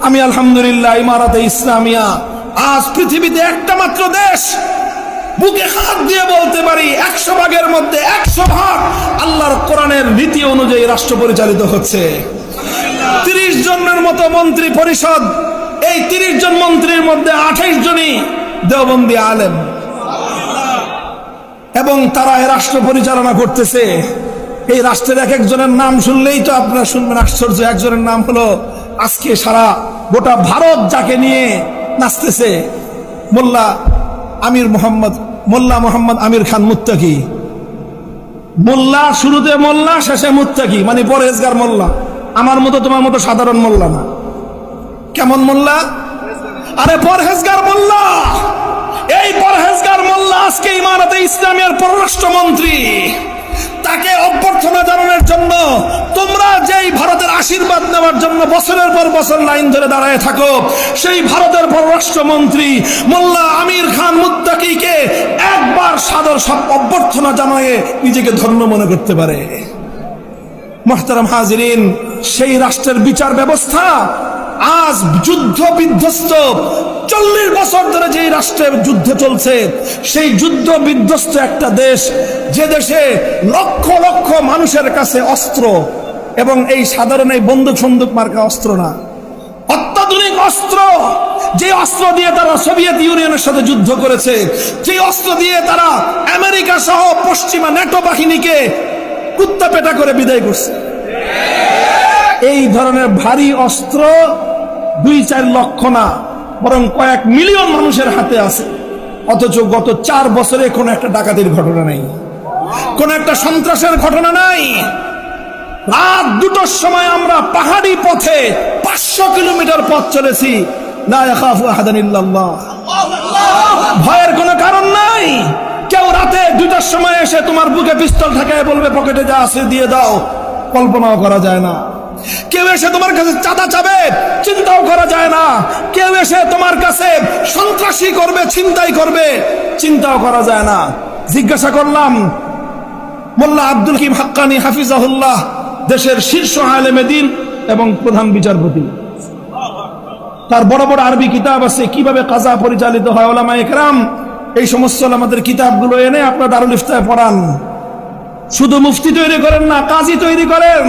আমি আলহামদুলিল্লাহ ইমারাতে ইসলামিয়া আজ পৃথিবীতে একটা মাত্র দেশ, বুকে হাত দিয়ে বলতে পারি 100 ভাগের মধ্যে 100 ভাগ আল্লাহর কোরআনের নীতি অনুযায়ী রাষ্ট্র পরিচালিত হচ্ছে। 30 জনের মতো মন্ত্রী পরিষদ, এই 30 জন মন্ত্রীর মধ্যে 28 জনই দেওবন্দি আলেম, এবং তারা এই রাষ্ট্র পরিচালনা করতেছে। এই রাষ্ট্রের এক একজনের নাম শুনলেই তো আপনারা শুনবেন আশ্চর্য। একজনের নাম হলো আজকে সারা গোটা ভারত যাকে নিয়ে নাচতেছে, মোল্লা মোহাম্মদ আমির খান মুত্তাকি। মোল্লা শুরুতে মোল্লা, শেষে মুত্তাকি, মানে পরহেজগার মোল্লা। আমার মতো তোমার মতো সাধারণ মোল্লা না। কেমন মোল্লা? আরে পরহেজগার মোল্লা। এই পরহেজগার মোল্লা আজকে ইমারতে ইসলামিয়ার পররাষ্ট্রমন্ত্রী। তাকে অভ্যর্থনা জানানোর জন্য তোমরা যেই ভারতের আশীর্বাদ নেওয়ার জন্য বছরের পর বছর লাইন ধরে দাঁড়ায় থাকো, সেই ভারতের পররাষ্ট্রমন্ত্রী মোল্লা আমির খান মুত্তাকিকে একবার সাদর অভ্যর্থনা জানিয়ে নিজেকে ধন্য মনে করতে পারে। মুহতারাম হাজিরিন, সেই রাষ্ট্রের বিচার ব্যবস্থা আজ যুদ্ধ বিধ্বস্ত। 40 বছর ধরে যে রাষ্ট্রের যুদ্ধ চলছে, সেই যুদ্ধ বিধ্বস্ত একটা দেশ, যে দেশে লক্ষ লক্ষ মানুষের কাছে অস্ত্র, এবং এই সাধারণ এই বন্দুক সন্দুক মার্কা অস্ত্র না, অত্যাধুনিক অস্ত্র, যে অস্ত্র দিয়ে তারা সোভিয়েত ইউনিয়নের সাথে যুদ্ধ করেছে, যে অস্ত্র দিয়ে তারা আমেরিকা সহ পশ্চিমা ন্যাটো বাহিনীকে কুত্তা পেটা করে বিদায় করছে। এই ধরনের ভারী অস্ত্র 2-4 লক্ষ না, বরং কয়েক মিলিয়ন মানুষের হাতে আছে। অথচ গত 4 বছরে কোনো একটা ডাকাতির ঘটনা নাই, কোন একটা সন্ত্রাসের ঘটনা নাই। রাত 2টার সময় আমরা পাহাড়ি পথে 500 কিলোমিটার পথ চলেছি, লা ইয়াখাফু আহাদান ইল্লাল্লাহ, ভয়ের কোনো কারণ নাই। কেউ রাতে 2টার সময় এসে তোমার বুকে পিস্তল ঠেকায় বলবে পকেটে যা আছে দিয়ে দাও, কল্পনাও করা যায় না। কেউ এসে তোমার কাছে চাঁদা চাবে, চিন্তাও করা যায় না। কেউ এসে তোমার কাছে সন্ত্রাসী করবে, ছিনতাই করবে, চিন্তাও করা যায় না। জিজ্ঞাসা করলাম মোল্লা আব্দুল হাকিম হাক্কানি হাফিজাহুল্লাহ, দেশের শীর্ষ আলেমে দ্বীন এবং প্রধান বিচারপতি, তার বড় বড় আরবি কিতাব আছে কিভাবে কাজা পরিচালিত হয়। ওলামায়ে কেরাম এই সমস্ত আমাদের কিতাবগুলো এনে আপনার দারুল ইফতায় পড়ান। শুধু মুফতি তৈরি করেন না, কাজী তৈরি করেন।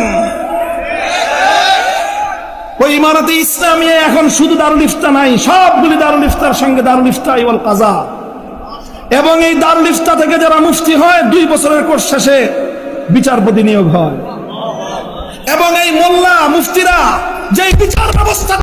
ওই ইমারতে ইসলামিয়া এখন শুধু দারুল ইফতা নাই, সবগুলি দারুল ইফতার সঙ্গে দারুল ইফতা ওয়াল কাজা। এবং এই দারুল ইফতা থেকে যারা মুফতি হয় 2 বছরের কোর্স শেষে বিচারপতি নিয়োগ হয়। এবং এই মোল্লা মুফতিরা যে বিচার ব্যবস্থা